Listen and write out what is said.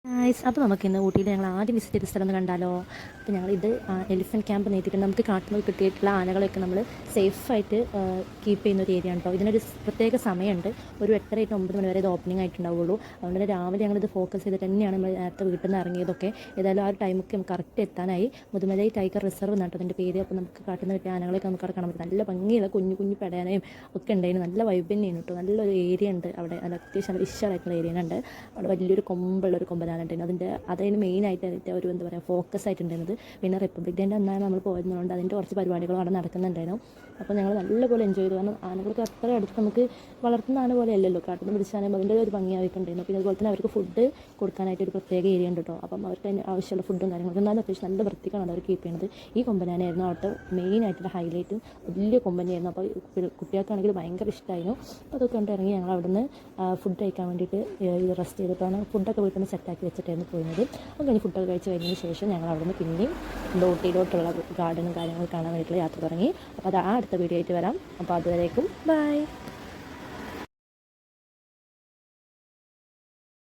അപ്പോൾ നമുക്കിന്ന് ഊട്ടിയിൽ ഞങ്ങൾ ആദ്യം വിസിറ്റ് ചെയ്ത സ്ഥലം ഒന്ന് കണ്ടാലോ. അപ്പോൾ ഞങ്ങളിത് എലിഫൻറ്റ് ക്യാമ്പ് നീട്ടിയിട്ട് നമുക്ക് കാട്ടിൽ നിന്ന് കിട്ടിയിട്ടുള്ള ആനകളൊക്കെ നമ്മൾ സേഫായിട്ട് കീപ്പ് ചെയ്യുന്ന ഒരു ഏരിയ ആണ് കേട്ടോ. ഇതിനൊരു പ്രത്യേക സമയമുണ്ട്. ഒരു 8:30 to 9 മണി വരെ ഇത് ഓപ്പണിംഗ് ആയിട്ടുണ്ടാവുള്ളൂ. അതുകൊണ്ട് തന്നെ രാവിലെ ഞങ്ങളിത് ഫോക്കസ് ചെയ്തിട്ട് തന്നെയാണ് നമ്മൾ നേരത്തെ വീട്ടിൽ നിന്ന് ഇറങ്ങിയതൊക്കെ. ഏതായാലും ആ ഒരു ടൈമൊക്കെ നമുക്ക് കറക്റ്റ് എത്താനായി. മുതുമലൈ ടൈഗർ റിസർവ് എന്നാട്ടോ അതിൻ്റെ പേര്. അപ്പോൾ നമുക്ക് കാട്ടിൽ നിന്ന് കിട്ടിയ ആനകളൊക്കെ നമുക്ക് അവിടെ കാണാൻ പറ്റും. നല്ല ഭംഗിയുള്ള കുഞ്ഞു കുഞ്ഞു പെടയാനയും ഒക്കെ ഉണ്ടായിരുന്നു. നല്ല വൈബ് തന്നെയാണ് കേട്ടോ. നല്ലൊരു ഏരിയ ഉണ്ട് അവിടെ. നല്ല അത്യാവശ്യം നല്ല വിശാലമായിട്ടുള്ള ഏരിയ ഉണ്ട്. അവിടെ വലിയൊരു കൊമ്പുള്ളൊരു കൊമ്പനാനുണ്ടായിരുന്നു. അതിന് മെയിനായിട്ട് അതിൻ്റെ ഒരു എന്താ പറയുക ഫോക്കസ് ആയിട്ടുണ്ടായിരുന്നത്. പിന്നെ റിപ്പബ്ലിക് ഡേൻ്റെ അന്നാണ് നമ്മൾ പോയിരുന്നതുകൊണ്ട് അതിൻ്റെ കുറച്ച് പരിപാടികളും അവിടെ നടക്കുന്നുണ്ടായിരുന്നു. അപ്പോൾ ഞങ്ങൾ നല്ലപോലെ എൻജോയ് ചെയ്തു. കാരണം ആനകൾക്ക് അത്ര അടുത്ത് നമുക്ക് വളർത്തുന്ന ആന പോലെ അല്ലല്ലോ, കാട്ടിൽ നിന്ന് പിടിച്ചാലും അതിൻ്റെ ഒരു ഭംഗി അവർക്കുണ്ടായിരുന്നു. പിന്നെ അതുപോലെ തന്നെ അവർക്ക് ഫുഡ് കൊടുക്കാനായിട്ട് ഒരു പ്രത്യേക ഏരിയ ഉണ്ട് കേട്ടോ. അപ്പം അവർക്ക് അതിന് ആവശ്യമുള്ള ഫുഡും കാര്യങ്ങളൊക്കെ എന്നാലും അത്യാവശ്യം നല്ല വൃത്തിക്കാണ് അവർ കീപ്പ് ചെയ്യുന്നത്. ഈ കൊമ്പനാനായിരുന്നു അവിടുത്തെ മെയിനായിട്ടുള്ള ഹൈലൈറ്റ്. വലിയ കൊമ്പനായിരുന്നു. അപ്പോൾ കുട്ടികൾക്കാണെങ്കിൽ ഭയങ്കര ഇഷ്ടമായിരുന്നു. അപ്പോൾ അതൊക്കെ കൊണ്ട് ഇറങ്ങി ഞങ്ങൾ അവിടെ നിന്ന് ഫുഡ് കഴിക്കാൻ വേണ്ടിയിട്ട് റെസ്റ്റ് ചെയ്തിട്ടാണ് ഫുഡൊക്കെ വീട്ടിൽ നിന്ന് സെറ്റാക്കി വെച്ചിട്ടായിരുന്നു പോയിരുന്നത്. അപ്പോൾ കഴിഞ്ഞ് ഫുഡൊക്കെ കഴിച്ച് കഴിഞ്ഞതിന് ശേഷം ഞങ്ങൾ അവിടെ നിന്ന് പിന്നെയും ഊട്ടിയിലോട്ടുള്ള ഗാർഡനും കാര്യങ്ങളും കാണാൻ വേണ്ടിയിട്ടുള്ള യാത്ര തുടങ്ങി. അപ്പോൾ അത് അടുത്ത വീഡിയോ ആയിട്ട് വരാം. അപ്പോൾ അതുവരേക്കും ബൈ.